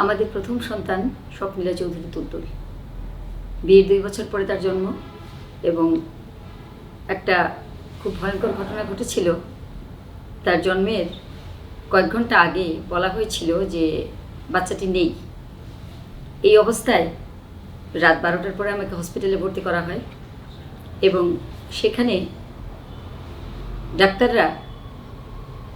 আমাদের প্রথম সন্তান স্বপ্নীলা চৌধুরী তুলতুল। বিয়ের 2 বছর পরে তার জন্ম এবং একটা খুব ভয়ঙ্কর ঘটনা ঘটেছিল। তার জন্মের কয়েক ঘন্টা আগে বলা হয়েছিল যে বাচ্চাটি নেই। এই অবস্থায় রাত 12টার পরে আমাকে হসপিটালে ভর্তি করা হয় এবং সেখানে ডাক্তাররা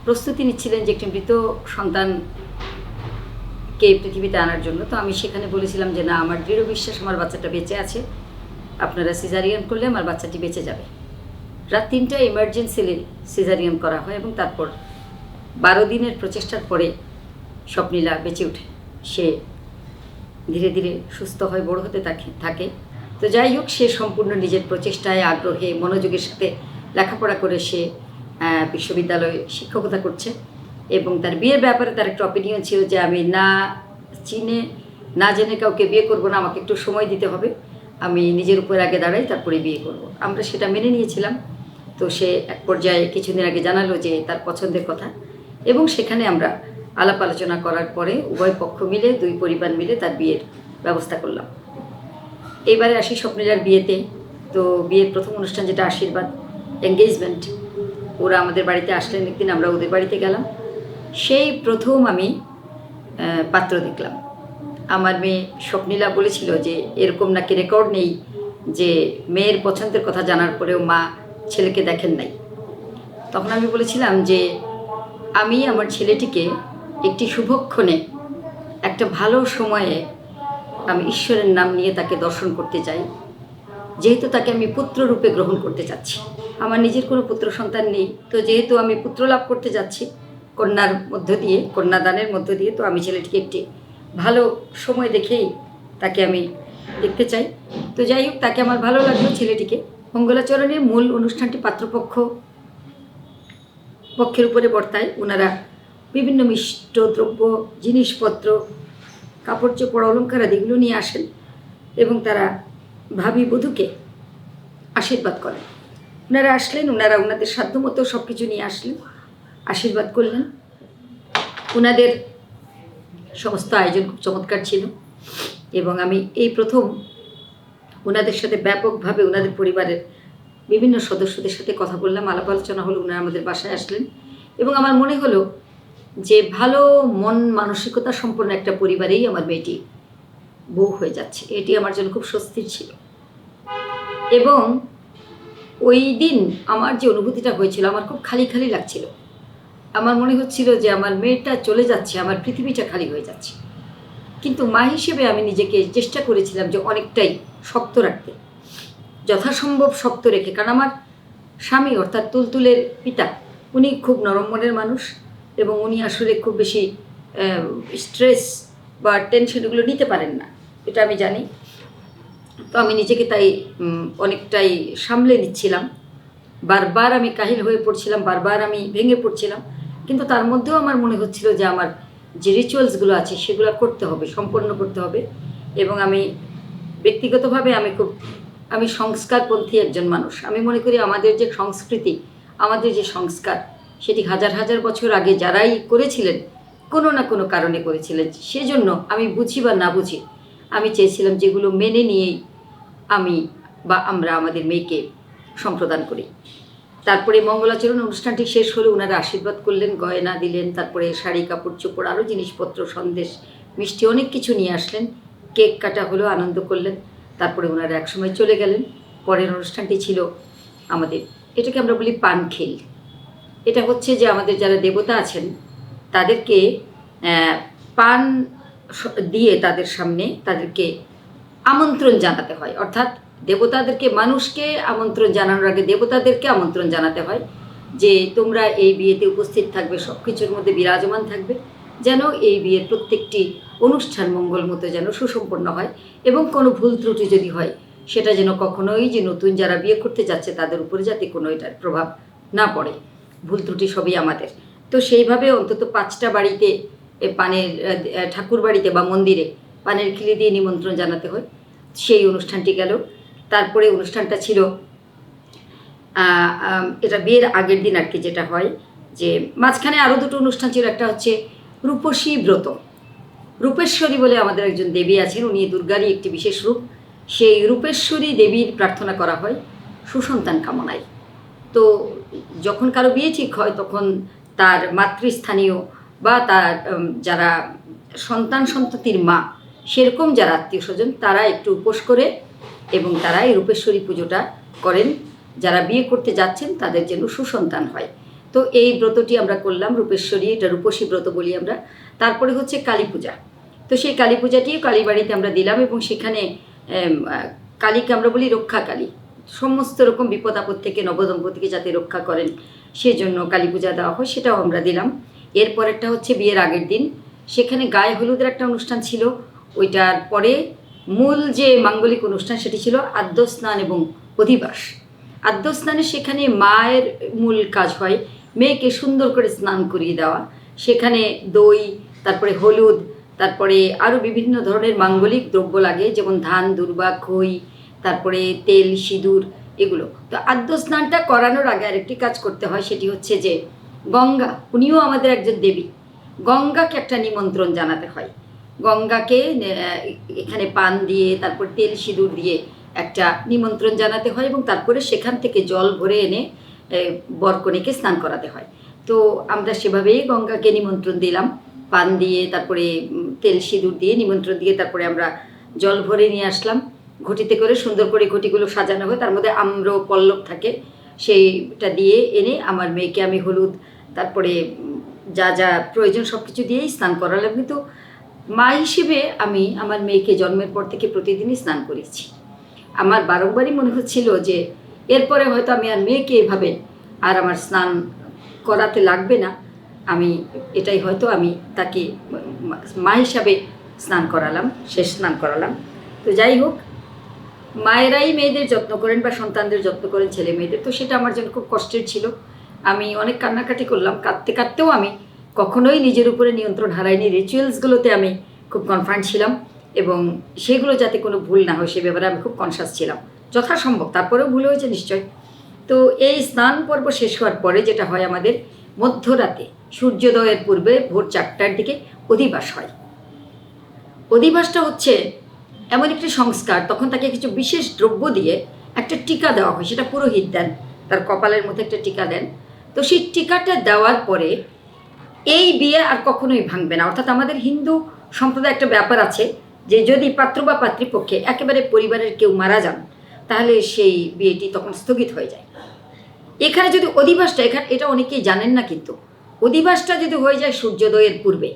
প্রস্তুতি নিচ্ছিলেন যে একটি মৃত সন্তানকে পৃথিবীতে আনার জন্য। তো আমি সেখানে বলেছিলাম যে না, আমার দৃঢ় বিশ্বাস আমার বাচ্চাটা বেঁচে আছে, আপনারা সিজারিয়ান করলে আমার বাচ্চাটি বেঁচে যাবে। রাত 3টায় ইমার্জেন্সিলি সিজারিয়ান করা হয় এবং তারপর 12 দিনের প্রচেষ্টার পরে স্বপ্নীলা বেঁচে ওঠে। সে ধীরে ধীরে সুস্থ হয়ে বড় হতে থাকে। তো যাই হোক, সে সম্পূর্ণ নিজের প্রচেষ্টায়, আগ্রহে, মনোযোগের সাথে লেখাপড়া করে সে বিশ্ববিদ্যালয়ে শিক্ষকতা করছে এবং তার বিয়ের ব্যাপারে তার একটা অপিনিয়ন ছিল যে আমি না জেনে কাউকে বিয়ে করব না, আমাকে একটু সময় দিতে হবে, আমি নিজের উপর আগে দাঁড়াই, তারপরে বিয়ে করব। আমরা সেটা মেনে নিয়েছিলাম। তো সে এক পর্যায়ে কিছুদিন আগে জানালো যে তার পছন্দের কথা এবং সেখানে আমরা আলাপ আলোচনা করার পরে উভয় পক্ষ মিলে, 2 পরিবার মিলে তার বিয়ের ব্যবস্থা করলাম। এইবারে আসি স্বপ্নীলার বিয়েতে। তো বিয়ের প্রথম অনুষ্ঠান যেটা আশীর্বাদ, এঙ্গেজমেন্ট, ওরা আমাদের বাড়িতে আসলেন একদিন, আমরা ওদের বাড়িতে গেলাম। সেই প্রথম আমি পাত্র দেখলাম। আমার মেয়ে স্বপ্নীলা বলেছিল যে এরকম নাকি রেকর্ড নেই যে মেয়ের পছন্দের কথা জানার পরেও মা ছেলেকে দেখেন নাই। তখন আমি বলেছিলাম যে আমি আমার ছেলেটিকে একটি শুভক্ষণে, একটা ভালো সময়ে আমি ঈশ্বরের নাম নিয়ে তাকে দর্শন করতে চাই, যেহেতু তাকে আমি পুত্র রূপে গ্রহণ করতে চাচ্ছি। আমার নিজের কোনো পুত্র সন্তান নেই, তো যেহেতু আমি পুত্র লাভ করতে যাচ্ছি কন্যাদানের মধ্য দিয়ে, তো আমি ছেলেটিকে একটি ভালো সময় দেখেই তাকে আমি দেখতে চাই। তো যাই হোক, তাকে আমার ভালো লাগলো ছেলেটিকে। মঙ্গলাচরণের মূল অনুষ্ঠানটি পক্ষের উপরে বর্তায়। ওনারা বিভিন্ন মিষ্ট দ্রব্য, জিনিসপত্র, কাপড় চোপড়, অলঙ্কার আদিগুলো নিয়ে আসেন এবং তারা ভাবী বধূকে আশীর্বাদ করেন। ওনারা আসলেন, ওনাদের সাধ্যমতো সব কিছু নিয়ে আসলেন, আশীর্বাদ করলেন। ওনাদের সমস্ত আয়োজন খুব চমৎকার ছিল এবং আমি এই প্রথম ওনাদের সাথে ব্যাপকভাবে ওনাদের পরিবারের বিভিন্ন সদস্যদের সাথে কথা বললাম, আলাপ আলোচনা হলো। ওনারা আমাদের বাসায় আসলেন এবং আমার মনে হলো যে ভালো মন মানসিকতা সম্পন্ন একটা পরিবারেই আমার মেয়েটি বউ হয়ে যাচ্ছে। এটি আমার জন্য খুব স্বস্তির ছিল এবং ওই দিন আমার যে অনুভূতিটা হয়েছিল, আমার খুব খালি খালি লাগছিল। আমার মনে হচ্ছিল যে আমার মেয়েটা চলে যাচ্ছে, আমার পৃথিবীটা খালি হয়ে যাচ্ছে। কিন্তু মা হিসেবে আমি নিজেকে চেষ্টা করেছিলাম যে অনেকটাই শক্ত রাখতে, যথাসম্ভব শক্ত রেখে। কারণ আমার স্বামী অর্থাৎ তুলতুলের পিতা, উনি খুব নরম মনের মানুষ এবং উনি আসলে খুব বেশি স্ট্রেস বা টেনশন এগুলো নিতে পারেন না, এটা আমি জানি। তো আমি নিজেকে তাই অনেকটাই সামলে নিচ্ছিলাম। বারবার আমি কাহিল হয়ে পড়ছিলাম, বারবার আমি ভেঙে পড়ছিলাম, কিন্তু তার মধ্যেও আমার মনে হচ্ছিল যে আমার যে রিচুয়ালসগুলো আছে সেগুলো করতে হবে, সম্পন্ন করতে হবে। এবং আমি ব্যক্তিগতভাবে আমি সংস্কারপন্থী একজন মানুষ। আমি মনে করি আমাদের যে সংস্কৃতি, আমাদের যে সংস্কার, সেটি হাজার হাজার বছর আগে যারাই করেছিলেন কোনো না কোনো কারণে করেছিলেন। সেজন্য আমি বুঝি বা না বুঝি, আমি চেয়েছিলাম যেগুলো মেনে নিয়েই আমরা আমাদের মেয়েকে সম্প্রদান করি। তারপরে মঙ্গলাচরণ অনুষ্ঠানটি শেষ হলে ওনারা আশীর্বাদ করলেন, গয়না দিলেন, তারপরে শাড়ি, কাপড় চোপড়, আরও জিনিসপত্র, সন্দেশ, মিষ্টি অনেক কিছু নিয়ে আসলেন। কেক কাটা হলো, আনন্দ করলেন। তারপরে ওনারা একসময় চলে গেলেন। পরের অনুষ্ঠানটি ছিল আমাদের, এটাকে আমরা বলি পানখিল। এটা হচ্ছে যে আমাদের যারা দেবতা আছেন তাদেরকে পান দিয়ে তাদের সামনে তাদেরকে আমন্ত্রণ জানাতে হয়। অর্থাৎ দেবতাদেরকে, মানুষকে আমন্ত্রণ জানানোর আগে দেবতাদেরকে আমন্ত্রণ জানাতে হয় যে তোমরা এই বিয়েতে উপস্থিত থাকবে, সব কিছুর মধ্যে বিরাজমান থাকবে, যেন এই বিয়ের প্রত্যেকটি অনুষ্ঠান মঙ্গল মতো যেন সুসম্পন্ন হয় এবং কোনো ভুল ত্রুটি যদি হয় সেটা যেন কখনোই যে নতুন যারা বিয়ে করতে যাচ্ছে তাদের উপরে যাতে কোনো এটার প্রভাব না পড়ে। ভুল ত্রুটি সবই আমাদের। তো সেইভাবে অন্তত 5টা বাড়িতে পানের ঠাকুর বাড়িতে বা মন্দিরে পানের খিলি দিয়ে নিমন্ত্রণ জানাতে হয়। সেই অনুষ্ঠানটি গেল। তারপরে অনুষ্ঠানটা ছিল এটা বিয়ের আগের দিন আর কি, যেটা হয় যে মাঝখানে আরও 2টো অনুষ্ঠান ছিল। একটা হচ্ছে রূপসী ব্রত। রূপেশ্বরী বলে আমাদের একজন দেবী আছেন, উনি দুর্গারই একটি বিশেষ রূপ। সেই রূপেশ্বরী দেবীর প্রার্থনা করা হয় সুসন্তান কামনায়। তো যখন কারো বিয়ে ঠিক হয় তখন তার মাতৃস্থানীয় বা তার যারা সন্ততির মা সেরকম যারা আত্মীয় স্বজন তারা একটু উপোস করে এবং তারা এই রূপেশ্বরী পুজোটা করেন, যারা বিয়ে করতে যাচ্ছেন তাদের যেন সুসন্তান হয়। তো এই ব্রতটি আমরা করলাম রূপেশ্বরী, এটা রূপসী ব্রত বলি আমরা। তারপরে হচ্ছে কালী পূজা। তো সেই কালী পূজাটিও কালীবাড়িতে আমরা দিলাম এবং সেখানে কালীকে আমরা বলি রক্ষা কালী, সমস্ত রকম বিপদ আপদ থেকে নবদম্পতিকে যাতে রক্ষা করেন সেজন্য কালী পূজা দেওয়া হয়, সেটাও আমরা দিলাম। এরপরেরটা হচ্ছে বিয়ের আগের দিন, সেখানে গায়ে হলুদের একটা অনুষ্ঠান ছিল। ওইটার পরে মূল যে মাঙ্গলিক অনুষ্ঠান সেটি ছিল আদ্য স্নান এবং অধিবাস। আদ্য স্নানে সেখানে মায়ের মূল কাজ হয় মেয়েকে সুন্দর করে স্নান করিয়ে দেওয়া। সেখানে দই, তারপরে হলুদ, তারপরে আরও বিভিন্ন ধরনের মাঙ্গলিক দ্রব্য লাগে, যেমন ধান, দুর্বা, খই, তারপরে তেল, সিঁদুর, এগুলো। তো আদ্য স্নানটা করানোর আগে আরেকটি কাজ করতে হয়, সেটি হচ্ছে যে গঙ্গা, উনিও আমাদের একজন দেবী, গঙ্গাকে একটা নিমন্ত্রণ জানাতে হয়। গঙ্গাকে এখানে পান দিয়ে তারপর তেল সিঁদুর দিয়ে একটা নিমন্ত্রণ জানাতে হয় এবং তারপরে সেখান থেকে জল ভরে এনে বরকনেকে স্নান করাতে হয়। তো আমরা সেভাবেই গঙ্গাকে নিমন্ত্রণ দিলাম, পান দিয়ে তারপরে তেল সিঁদুর দিয়ে নিমন্ত্রণ দিয়ে তারপরে আমরা জল ভরে নিয়ে আসলাম ঘটিতে করে। সুন্দর করে ঘটিগুলো সাজানো হয়, তার মধ্যে আম্র পল্লব থাকে, সেইটা দিয়ে এনে আমার মেয়েকে আমি হলুদ তারপরে যা যা প্রয়োজন সব কিছু দিয়েই স্নান করালাম। কিন্তু মা হিসেবে আমি আমার মেয়েকে জন্মের পর থেকে প্রতিদিনই স্নান করেছি। আমার বারংবারই মনে হচ্ছিল যে এরপরে হয়তো আমি আর মেয়েকে এভাবে আর আমার স্নান করাতে লাগবে না, আমি এটাই হয়তো আমি তাকে মা হিসাবে স্নান করালাম, শেষ স্নান করালাম। তো যাই হোক, মায়েরাই মেয়েদের যত্ন করেন বা সন্তানদের যত্ন করেন, ছেলে মেয়েদের। তো সেটা আমার জন্য খুব কষ্টের ছিল। আমি অনেক কান্নাকাটি করলাম, কাঁদতে কাঁদতেও আমি কখনোই নিজের উপরে নিয়ন্ত্রণ হারাইনি। রিচুয়ালসগুলোতে আমি খুব কনফার্ম ছিলাম এবং সেগুলো যাতে কোনো ভুল না হয় সে ব্যাপারে আমি খুব কনসাস ছিলাম যথাসম্ভব। তারপরেও ভুল হয়েছে নিশ্চয়। তো এই স্নান পর্ব শেষ হওয়ার পরে যেটা হয়, আমাদের মধ্যরাতে সূর্যোদয়ের পূর্বে ভোর 4টার দিকে অধিবাস হয়। অধিবাসটা হচ্ছে এমন একটি সংস্কার, তখন তাকে কিছু বিশেষ দ্রব্য দিয়ে একটা টিকা দেওয়া হয়, সেটা পুরোহিত দেন, তার কপালের মধ্যে একটা টিকা দেন। তো সেই টিকাটা দেওয়ার পরে এই বিয়ে আর কখনোই ভাঙবে না। অর্থাৎ আমাদের হিন্দু সম্প্রদায় একটা ব্যাপার আছে যে যদি পাত্র বা পাত্রীপক্ষে একেবারে পরিবারের কেউ মারা যান তাহলে সেই বিয়েটি তখন স্থগিত হয়ে যায়। এখানে যদি অধিবাসটা, এটা অনেকেই জানেন না, কিন্তু অধিবাসটা যদি হয়ে যায় সূর্যোদয়ের পূর্বে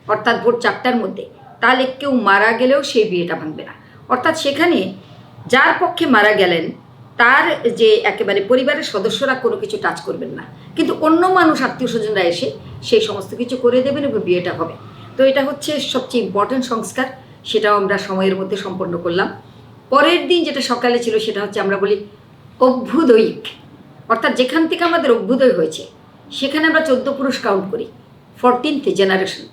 অর্থাৎ ভোর 4টার মধ্যে, তাহলে কেউ মারা গেলেও সেই বিয়েটা ভাঙবে না। অর্থাৎ সেখানে যার পক্ষে মারা গেলেন তার যে একেবারে পরিবারের সদস্যরা কোনো কিছু টাচ করবেন না, কিন্তু অন্য মানুষ আত্মীয় স্বজনরা এসে সেই সমস্ত কিছু করে দেবেন এবং বিয়েটা হবে। তো এটা হচ্ছে সবচেয়ে ইম্পর্ট্যান্ট সংস্কার, সেটাও আমরা সময়ের মধ্যে সম্পন্ন করলাম। পরের দিন যেটা সকালে ছিল সেটা হচ্ছে আমরা বলি অভ্যুদয়িক, অর্থাৎ যেখান থেকে আমাদের অভ্যুদয় হয়েছে সেখানে আমরা 14 পুরুষ কাউন্ট করি, 14th জেনারেশন।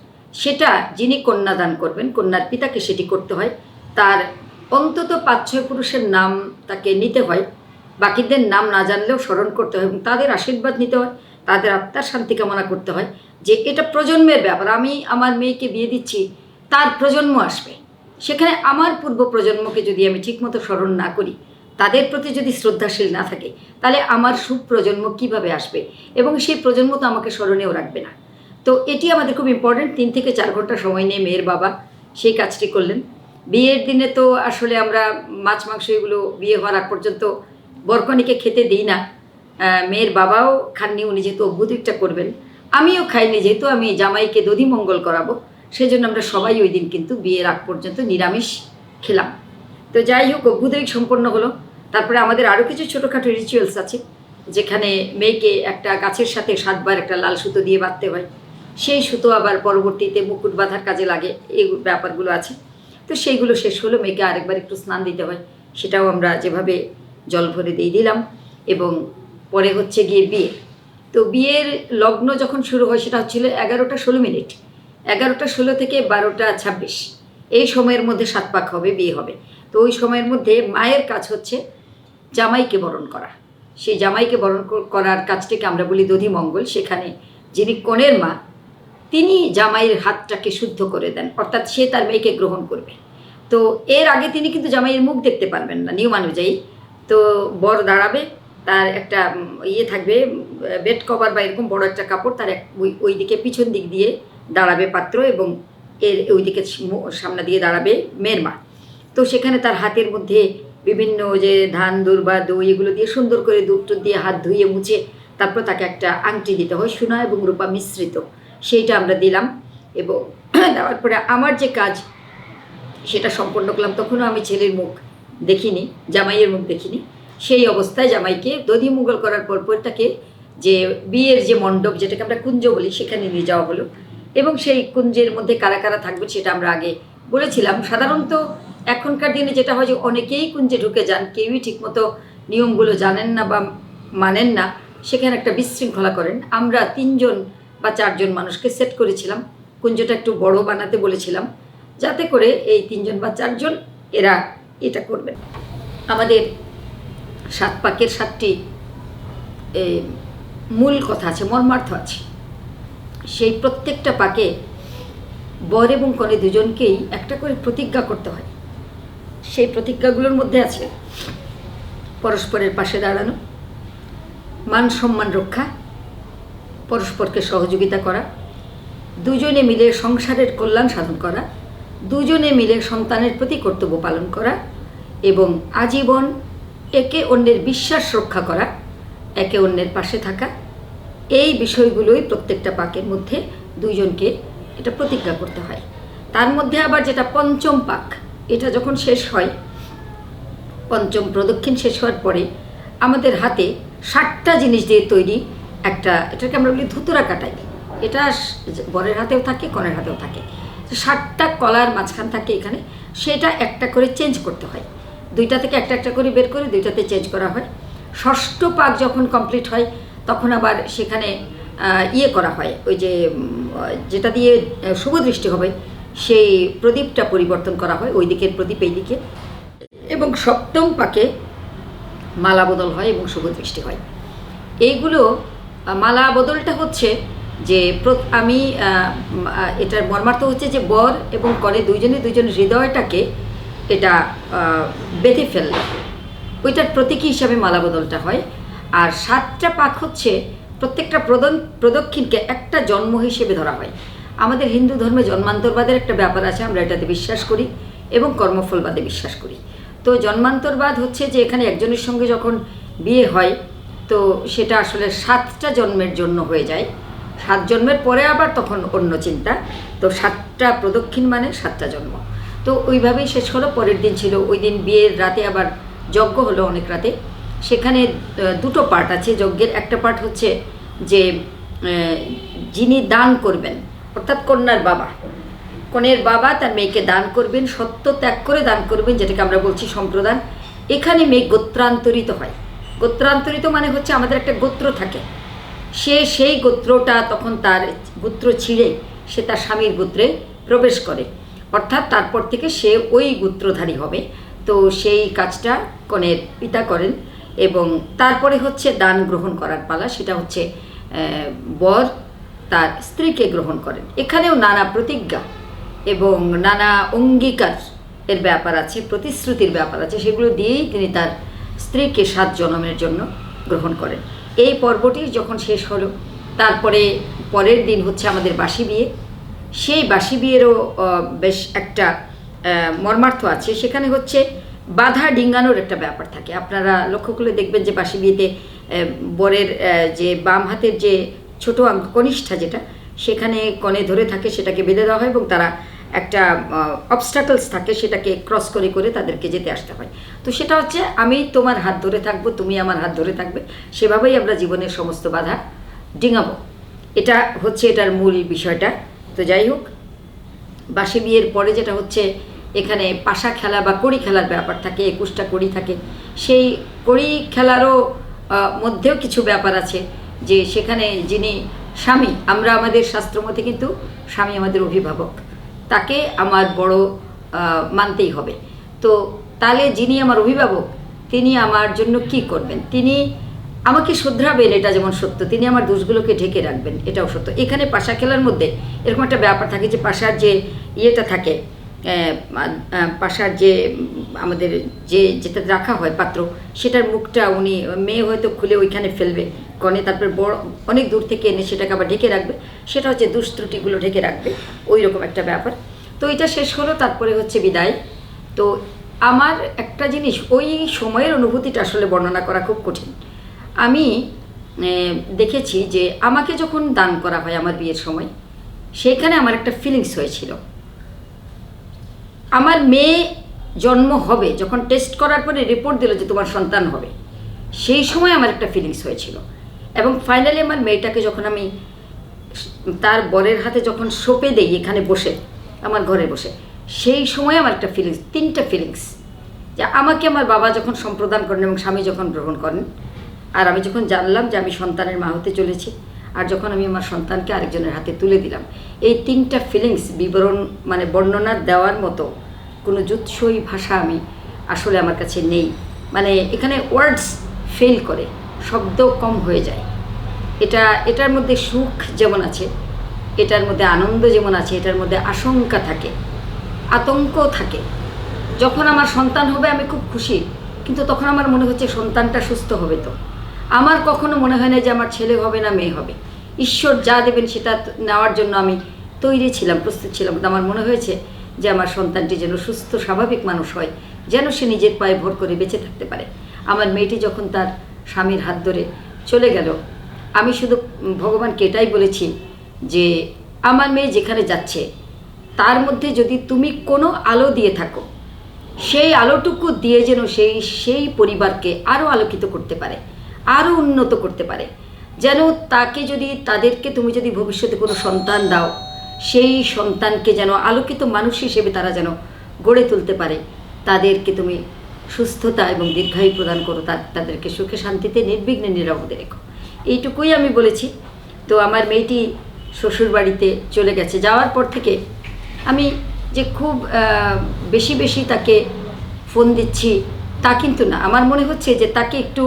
সেটা যিনি কন্যাদান করবেন, কন্যার পিতাকে সেটি করতে হয়। তার অন্তত 5-6 পুরুষের নাম তাকে নিতে হয়, বাকিদের নাম না জানলেও স্মরণ করতে হয় এবং তাদের আশীর্বাদ নিতে হয়, তাদের আত্মার শান্তি কামনা করতে হয় যে এটা প্রজন্মের ব্যাপার, আমি আমার মেয়েকে বিয়ে দিচ্ছি, তার প্রজন্ম আসবে। সেখানে আমার পূর্ব প্রজন্মকে যদি আমি ঠিকমতো স্মরণ না করি, তাদের প্রতি যদি শ্রদ্ধাশীল না থাকে, তাহলে আমার সুপ্রজন্ম কিভাবে আসবে এবং সেই প্রজন্ম তো আমাকে স্মরণেও রাখবে না। তো এটি আমাদের খুব ইম্পর্ট্যান্ট। 3 থেকে 4 ঘন্টা সময় নিয়ে মেয়ের বাবা সেই কাজটি করলেন। বিয়ের দিনে তো আসলে আমরা মাছ মাংস এগুলো বিয়ে হওয়ার আগ পর্যন্ত বরকনেকে খেতে দিই না। মেয়ের বাবাও খাননি, উনি যেহেতু অভ্যুদয়টা করবেন, আমিও খাইনি, যেহেতু আমি জামাইকে দধিমঙ্গল করাবো, সেই জন্য আমরা সবাই ওই দিন কিন্তু বিয়ের আগ পর্যন্ত নিরামিষ খেলাম। তো যাই হোক, অভ্যুদয় সম্পন্ন হলো। তারপরে আমাদের আরও কিছু ছোটোখাটো রিচুয়ালস আছে, যেখানে মেয়েকে একটা গাছের সাথে 7 বার একটা লাল সুতো দিয়ে বাঁধতে হয়, সেই সুতো আবার পরবর্তীতে মুকুট বাঁধার কাজে লাগে, এই ব্যাপারগুলো আছে। তো সেইগুলো শেষ হলো, মেয়েকে আরেকবার একটু স্নান দিতে হয়, সেটাও আমরা যেভাবে জল ভরে দিয়ে দিলাম। এবং পরে হচ্ছে গিয়ে বিয়ে। তো বিয়ের লগ্ন যখন শুরু হয় সেটা হচ্ছিল 11টা 16 মিনিট, 11টা 16 থেকে 12টা 26, এই সময়ের মধ্যে 7 পাক হবে, বিয়ে হবে। তো ওই সময়ের মধ্যে মায়ের কাজ হচ্ছে জামাইকে বরণ করা। সেই জামাইকে বরণ করার কাজটিকে আমরা বলি দধিমঙ্গল। সেখানে যিনি কনের মা তিনি জামাইয়ের হাতটাকে শুদ্ধ করে দেন, অর্থাৎ সে তার মেয়েকে গ্রহণ করবে। তো এর আগে তিনি কিন্তু জামাইয়ের মুখ দেখতে পারবেন না নিয়ম অনুযায়ী। তো বর দাঁড়াবে, তার একটা ইয়ে থাকবে, বেড কভার বা এরকম বড় একটা কাপড়, তার ওই দিকে পিছন দিক দিয়ে দাঁড়াবে পাত্র, এবং এর ওই দিকে সামনে দিয়ে দাঁড়াবে মেয়ের মা। তো সেখানে তার হাতের মধ্যে বিভিন্ন যে ধান দুর্বা দই এগুলো দিয়ে সুন্দর করে দুধ দিয়ে হাত ধুয়ে মুছে তারপর তাকে একটা আংটি দিতে হয়, সোনা এবং রূপা মিশ্রিত, সেইটা আমরা দিলাম। এবং দেওয়ার পরে আমার যে কাজ সেটা সম্পন্ন করলাম। তখনও আমি ছেলের মুখ দেখিনি, জামাইয়ের মুখ দেখিনি। সেই অবস্থায় জামাইকে দধি মুগল করার পর তাকে যে বিয়ের যে মণ্ডপ, যেটাকে আমরা কুঞ্জ বলি, সেখানে নিয়ে যাওয়া হলো। এবং সেই কুঞ্জের মধ্যে কারা কারা থাকবে সেটা আমরা আগে বলেছিলাম। সাধারণত এখনকার দিনে যেটা হয় যে অনেকেই কুঞ্জে ঢুকে যান, কেউই ঠিকমতো নিয়মগুলো জানেন না বা মানেন না, সেখানে একটা বিশৃঙ্খলা করেন। আমরা 3 জন বা 4 জন মানুষকে সেট করেছিলাম, কুঞ্জটা একটু বড় বানাতে বলেছিলাম, যাতে করে এই 3 জন বা 4 জন এরা এটা করবেন। আমাদের 7 পাকের 7টি মূল কথা আছে, মর্মার্থ আছে। সেই প্রত্যেকটা পাকে বর এবং কনে দুজনকেই একটা করে প্রতিজ্ঞা করতে হয়। সেই প্রতিজ্ঞাগুলোর মধ্যে আছে পরস্পরের পাশে দাঁড়ানো, মান সম্মান রক্ষা, পরস্পরকে সহযোগিতা করা, দুজনে মিলে সংসারের কল্যাণ সাধন করা, দুজনে মিলে সন্তানের প্রতি কর্তব্য পালন করা, এবং আজীবন একে অন্যের বিশ্বাস রক্ষা করা, একে অন্যের পাশে থাকা। এই বিষয়গুলোই প্রত্যেকটা পাকের মধ্যে দুইজনকে এটা প্রতিজ্ঞা করতে হয়। তার মধ্যে আবার যেটা পঞ্চম পাক, এটা যখন শেষ হয়, পঞ্চম প্রদক্ষিণ শেষ হওয়ার পরে আমাদের হাতে 7টা জিনিস দিয়ে তৈরি একটা, এটাকে আমরা বলি ধুতুরা কাটাই। এটা বরের হাতেও থাকে, কনের হাতেও থাকে। 7টা কলার মাঝখান থাকে এখানে, সেটা একটা করে চেঞ্জ করতে হয়। 2টা থেকে একটা একটা করে বের করে 2টাতে চেঞ্জ করা হয়। ষষ্ঠ পাক যখন কমপ্লিট হয় তখন আবার সেখানে ইয়ে করা হয়, ওই যে যেটা দিয়ে শুভ দৃষ্টি হবে সেই প্রদীপটা পরিবর্তন করা হয়, ওই দিকের প্রদীপ এই দিকে। এবং সপ্তম পাকে মালা বদল হয় এবং শুভ দৃষ্টি হয়। এইগুলো মালা বদলটা হচ্ছে যে আমি এটার মর্মার্থ হচ্ছে যে বর এবং কনে দুইজনের হৃদয়টাকে এটা বেঁধে ফেললে ওইটার প্রতীকী হিসাবে মালা বদলটা হয়। আর 7টা পাক হচ্ছে প্রত্যেকটা প্রদক্ষিণকে একটা জন্ম হিসেবে ধরা হয়। আমাদের হিন্দু ধর্মে জন্মান্তরবাদের একটা ব্যাপার আছে, আমরা এটাতে বিশ্বাস করি, এবং কর্মফলবাদে বিশ্বাস করি। তো জন্মান্তরবাদ হচ্ছে যে এখানে একজনের সঙ্গে যখন বিয়ে হয় তো সেটা আসলে 7টা জন্মের জন্য হয়ে যায়। 7 জন্মের পরে আবার তখন অন্য চিন্তা। তো 7টা প্রদক্ষিণ মানে 7টা জন্ম। তো ওইভাবেই শেষ হলো। পরের দিন ছিল, ওই দিন বিয়ের রাতে আবার যজ্ঞ হলো অনেক রাতে। সেখানে 2টো পার্ট আছে যজ্ঞের। একটা পার্ট হচ্ছে যে যিনি দান করবেন, অর্থাৎ কন্যার বাবা, কনের বাবা তার মেয়েকে দান করবেন, সত্য ত্যাগ করে দান করবেন, যেটাকে আমরা বলছি সম্প্রদান। এখানে মেয়ে গোত্রান্তরিত হয়। গোত্রান্তরিত মানে হচ্ছে আমাদের একটা গোত্র থাকে, সেই গোত্রটা তখন তার গোত্র ছিঁড়ে সে তার স্বামীর গোত্রে প্রবেশ করে, অর্থাৎ তারপর থেকে সে ওই গোত্রধারী হবে। তো সেই কাজটা কনের পিতা করেন। এবং তারপরে হচ্ছে দান গ্রহণ করার পালা, সেটা হচ্ছে বর তার স্ত্রীকে গ্রহণ করেন। এখানেও নানা প্রতিজ্ঞা এবং নানা অঙ্গীকার এর ব্যাপার আছে, প্রতিশ্রুতির ব্যাপার আছে, সেগুলো দিয়েই তিনি তার স্ত্রীকে 7 জন্মের জন্য গ্রহণ করেন। এই পর্বটি যখন শেষ হলো তারপরে পরের দিন হচ্ছে আমাদের বাসি বিয়ে। সেই বাসি বিয়েরও বেশ একটা মর্মার্থ আছে। সেখানে হচ্ছে বাধা ডিঙ্গানোর একটা ব্যাপার থাকে। আপনারা লক্ষ্য করলে দেখবেন যে বাসি বিয়েতে বরের যে বাম হাতের যে ছোট আঙ্গ কনিষ্ঠা, যেটা সেখানে কনে ধরে থাকে, সেটাকে বেঁধে দেওয়া হয় এবং তারা একটা অবস্টাকলস থাকে, সেটাকে ক্রস করে করে তাদেরকে যেতে আসতে হয়। তো সেটা হচ্ছে আমি তোমার হাত ধরে থাকবো, তুমি আমার হাত ধরে থাকবে, সেভাবেই আমরা জীবনের সমস্ত বাধা ডিঙাবো। এটা হচ্ছে এটার মূল বিষয়টা। তো যাই হোক, বাসি বিয়ের পরে যেটা হচ্ছে এখানে পাশা খেলা বা কড়ি খেলার ব্যাপার থাকে। 21টা কড়ি থাকে। সেই কড়ি খেলারও মধ্যেও কিছু ব্যাপার আছে, যে সেখানে যিনি স্বামী, আমরা আমাদের শাস্ত্রমতে কিন্তু স্বামী আমাদের অভিভাবক, তাকে আমার বড় মানতেই হবে। তো তাহলে যিনি আমার অভিভাবক তিনি আমার জন্য কি করবেন? তিনি আমাকে শুধরাবেন, এটা যেমন সত্য, তিনি আমার দোষগুলোকে ঢেকে রাখবেন, এটাও সত্য। এখানে পাশা খেলার মধ্যে এরকম একটা ব্যাপার থাকে যে পাশার যে ইয়েটা থাকে, পাশার যে আমাদের যেটা রাখা হয় পাত্র, সেটার মুখটা উনি মেয়ে হয়তো খুলে ওইখানে ফেলবে কনে, তারপর বড় অনেক দূর থেকে এনে সেটাকে আবার ঢেকে রাখবে, সেটা হচ্ছে দুষ্ত্রুটিগুলো ঢেকে রাখবে, ওই রকম একটা ব্যাপার। তো এটা শেষ হলো, তারপরে হচ্ছে বিদায়। তো আমার একটা জিনিস, ওই সময়ের অনুভূতিটা আসলে বর্ণনা করা খুব কঠিন। আমি দেখেছি যে আমাকে যখন দান করা হয় আমার বিয়ের সময়, সেখানে আমার একটা ফিলিংস হয়েছিল। আমার মেয়ে জন্ম হবে, যখন টেস্ট করার পরে রিপোর্ট দিল যে তোমার সন্তান হবে, সেই সময় আমার একটা ফিলিংস হয়েছিল। এবং ফাইনালি আমার মেয়েটাকে যখন আমি তার বরের হাতে যখন সঁপে দেই এখানে বসে, আমার ঘরে বসে, সেই সময় আমার একটা ফিলিংস, তিনটা ফিলিংস, যে আমাকে আমার বাবা যখন সম্প্রদান করেন এবং স্বামী যখন গ্রহণ করেন, আর আমি যখন জানলাম যে আমি সন্তানের মা হতে চলেছি, আর যখন আমি আমার সন্তানকে আরেকজনের হাতে তুলে দিলাম, এই তিনটা ফিলিংস বিবরণ মানে বর্ণনা দেওয়ার মতো কোনো জুৎসই ভাষা আমি আসলে আমার কাছে নেই। মানে এখানে ওয়ার্ডস ফেল করে, শব্দ কম হয়ে যায়। এটার মধ্যে সুখ যেমন আছে, এটার মধ্যে আনন্দ যেমন আছে, এটার মধ্যে আশঙ্কা থাকে, আতঙ্কও থাকে। যখন আমার সন্তান হবে আমি খুব খুশি, কিন্তু তখন আমার মনে হচ্ছে সন্তানটা সুস্থ হবে। তো আমার কখনো মনে হয় না যে আমার ছেলে হবে না মেয়ে হবে। ঈশ্বর যা দেবেন সেটা নেওয়ার জন্য আমি তৈরি ছিলাম, প্রস্তুত ছিলাম। কিন্তু আমার মনে হয়েছে যে আমার সন্তানটি যেন সুস্থ স্বাভাবিক মানুষ হয়, যেন সে নিজের পায়ে ভর করে বেঁচে থাকতে পারে। আমার মেয়েটি যখন তার স্বামীর হাত ধরে চলে গেল, আমি শুধু ভগবানকে এটাই বলেছি যে আমার মেয়ে যেখানে যাচ্ছে তার মধ্যে যদি তুমি কোনো আলো দিয়ে থাকো, সেই আলোটুকু দিয়ে যেন সেই পরিবারকে আরও আলোকিত করতে পারে, আরও উন্নত করতে পারে। যেন তাকে যদি তাদেরকে তুমি যদি ভবিষ্যতে কোনো সন্তান দাও, সেই সন্তানকে যেন আলোকিত মানুষ হিসেবে তারা যেন গড়ে তুলতে পারে। তাদেরকে তুমি সুস্থতা এবং দীর্ঘায়ু প্রদান করো, তাদেরকে সুখে শান্তিতে নির্বিঘ্নে নিরাপদে রেখো, এইটুকুই আমি বলেছি। তো আমার মেয়েটি শ্বশুর বাড়িতে চলে গেছে, যাওয়ার পর থেকে আমি যে খুব বেশি বেশি তাকে ফোন দিচ্ছি তা কিন্তু না। আমার মনে হচ্ছে যে তাকে একটু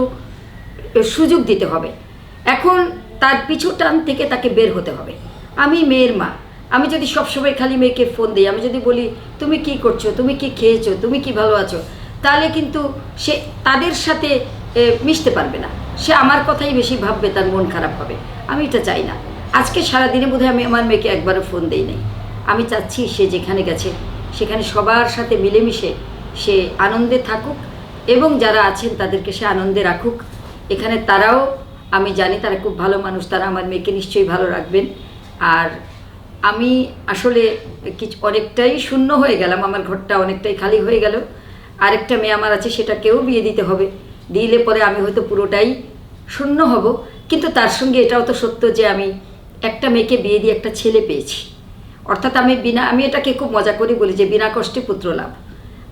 সুযোগ দিতে হবে, এখন তার পিছু টান থেকে তাকে বের হতে হবে। আমি মেয়ের মা, আমি যদি সবসময় খালি মেয়েকে ফোন দিই, আমি যদি বলি তুমি কি করছো, তুমি কি খেয়েছো, তুমি কি ভালো আছো, তাহলে কিন্তু সে তাদের সাথে মিশতে পারবে না, সে আমার কথাই বেশি ভাববে, তার মন খারাপ হবে। আমি এটা চাই না। আজকে সারাদিনে বোধহয় আমি আমার মেয়েকে একবারও ফোন দিই নাই। আমি চাচ্ছি সে যেখানে গেছে সেখানে সবার সাথে মিলেমিশে সে আনন্দে থাকুক, এবং যারা আছেন তাদেরকে সে আনন্দে রাখুক। এখানে তারাও, আমি জানি তারা খুব ভালো মানুষ, তারা আমার মেয়েকে নিশ্চয়ই ভালো রাখবেন। আর আমি আসলে অনেকটাই শূন্য হয়ে গেলাম, আমার ঘরটা অনেকটাই খালি হয়ে গেল। আরেকটা মেয়ে আমার আছে, সেটাকেও বিয়ে দিতে হবে, দিলে পরে আমি হয়তো পুরোটাই শূন্য হব। কিন্তু তার সঙ্গে এটাও তো সত্য যে আমি একটা মেয়েকে বিয়ে দিয়ে একটা ছেলে পেয়েছি। অর্থাৎ আমি এটাকে খুব মজা করি বলি যে বিনা কষ্টে পুত্র লাভ।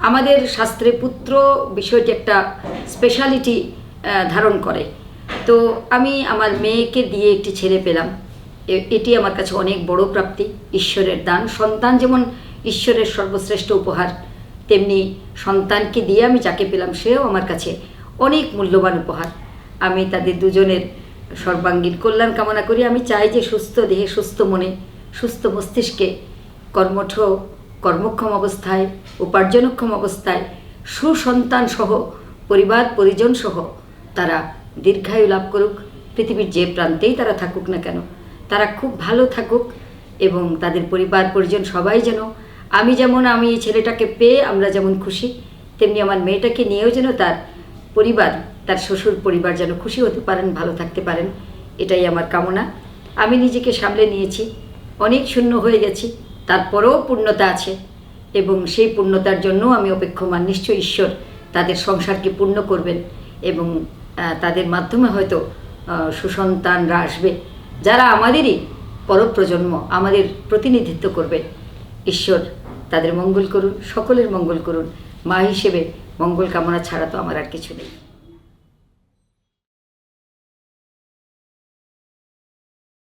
আমাদের শাস্ত্রে পুত্র বিষয়টি একটা স্পেশালিটি ধারণ করে। তো আমি আমার মেয়েকে দিয়ে একটি ছেলে পেলাম, এটি আমার কাছে অনেক বড় প্রাপ্তি, ঈশ্বরের দান। সন্তান যেমন ঈশ্বরের সর্বশ্রেষ্ঠ উপহার, তেমনি সন্তানকে দিয়ে আমি যাকে পেলাম সেও আমার কাছে অনেক মূল্যবান উপহার। আমি তাদের দুজনের সর্বাঙ্গীন কল্যাণ কামনা করি। আমি চাই যে সুস্থ দেহে, সুস্থ মনে, সুস্থ মস্তিষ্কে, কর্মক্ষম অবস্থায়, উপার্জনক্ষম অবস্থায়, সুসন্তান সহ, পরিবার পরিজন সহ তারা দীর্ঘায়ু লাভ করুক। পৃথিবীর যে প্রান্তেই তারা থাকুক না কেন, তারা খুব ভালো থাকুক, এবং তাদের পরিবার পরিজন সবাই যেন, আমি এই ছেলেটাকে পেয়ে আমরা যেমন খুশি, তেমনি আমার মেয়েটাকে নিয়েও যেন তার পরিবার, তার শ্বশুর পরিবার যেন খুশি হতে পারেন, ভালো থাকতে পারেন, এটাই আমার কামনা। আমি নিজেকে সামলে নিয়েছি, অনেক শূন্য হয়ে গেছি, তারপরেও পূর্ণতা আছে, এবং সেই পূর্ণতার জন্য আমি অপেক্ষমান। নিশ্চয়ই ঈশ্বর তাদের সংসারকে পূর্ণ করবেন, এবং তাদের মাধ্যমে হয়তো সুসন্তানরা আসবে, যারা আমাদেরই পরপ্রজন্ম, আমাদের প্রতিনিধিত্ব করবে। ঈশ্বর তাদের মঙ্গল করুন, সকলের মঙ্গল করুন। মা হিসেবে মঙ্গল কামনা ছাড়া তো আমার আর কিছু নেই।